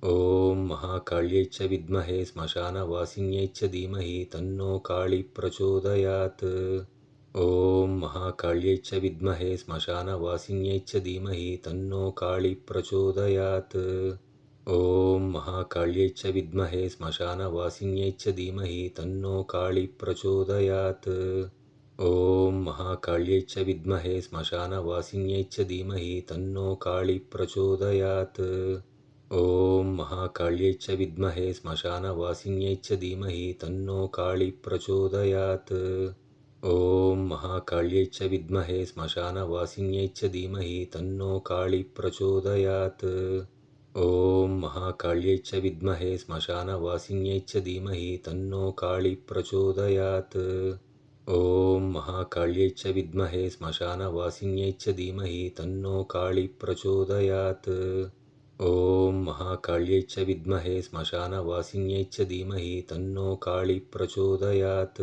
ॐ महाकाल्यै च विद्महे श्मशानवासिन्यै च धीमहि तन्नो काळी प्रचोदयात्। ॐ महाकाल्यै च विद्महे श्मशानवासिन्यै च धीमहि तन्नो काळी प्रचोदयात्। ॐ महाकाल्यै च विद्महे श्मशानवासिन्यै च धीमहि तन्नो काळी प्रचोदयात्। ॐ महाकाल्यै च विद्महे श्मशानवासिन्यै च धीमहि तन्नो काळी प्रचोदयात्। ॐ महाकाल्यै च विद्महे श्मशानवासिन्यै च धीमहि तन्नो काळी प्रचोदयात्। ॐ महाकाल्यै च विद्महे श्मशानवासिन्यै च धीमहि तन्नो काळी प्रचोदयात्। ॐ महाकाल्यै च विद्महे श्मशानवासिन्यै च धीमहि तन्नो काळी प्रचोदयात्। ॐ महाकाल्यै च विद्महे श्मशानवासिन्यै च धीमहि तन्नो काळी प्रचोदयात्। ॐ महाकाल्यै च विद्महे श्मशानवासिन्यै च धीमहि तन्नो काळी प्रचोदयात्।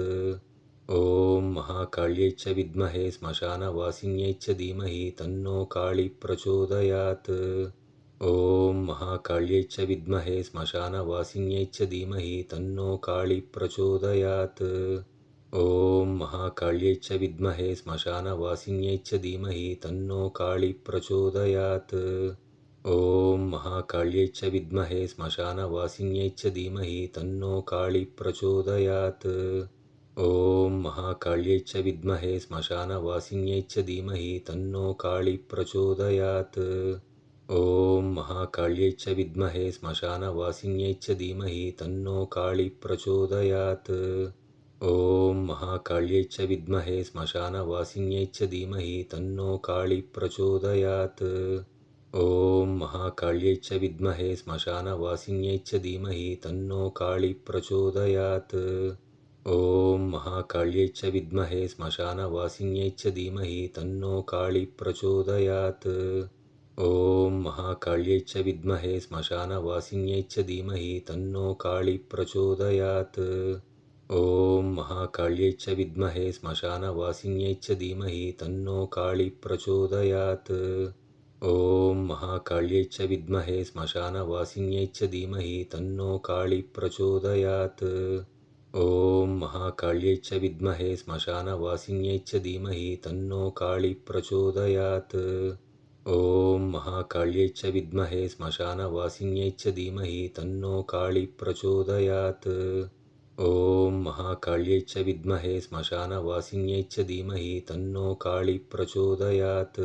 ॐ महाकाल्यै च विद्महे श्मशानवासिन्यै च धीमहि तन्नो काळी प्रचोदयात्। ॐ महाकाल्यै च विद्महे श्मशानवासिन्यै च धीमहि तन्नो काळी प्रचोदयात्। ॐ महाकाल्यै च विद्महे श्मशानवासिन्यै च धीमहि तन्नो काळी प्रचोदयात्। ॐ महाकाल्यै च विद्महे श्मशानवासिन्यै च धीमहि तन्नो काळी प्रचोदयात्। ॐ महाकाल्यै च विद्महे श्मशानवासिन्यै च धीमहि तन्नो काळी प्रचोदयात्। ॐ महाकाल्यै च विद्महे श्मशानवासिन्यै च धीमहि तन्नो काळी प्रचोदयात्। ॐ महाकाल्यै च विद्महे श्मशानवासिन्यै च धीमहि तन्नो काळी प्रचोदयात्। ॐ महाकाल्यै च विद्महे श्मशानवासिन्यै च धीमहि तन्नो काळी प्रचोदयात्। ॐ महाकाल्यै च विद्महे श्मशानवासिन्यै च धीमहि तन्नो काळी प्रचोदयात्। ॐ महाकाल्यै च विद्महे श्मशानवासिन्यै च धीमहि तन्नो काळी प्रचोदयात्। ॐ महाकाल्यै च विद्महे श्मशानवासिन्यै च धीमहि तन्नो काळी प्रचोदयात्। ॐ महाकाल्यै च विद्महे श्मशानवासिन्यै च धीमहि तन्नो काळी प्रचोदयात्। ॐ महाकाल्यै च विद्महे श्मशानवासिन्यै च धीमहि तन्नो काळी प्रचोदयात्। ॐ महाकाल्यै च विद्महे श्मशानवासिन्यै च धीमहि तन्नो काळी प्रचोदयात्। ॐ महाकाल्यै च विद्महे श्मशानवासिन्यै च धीमहि तन्नो काळी प्रचोदयात्।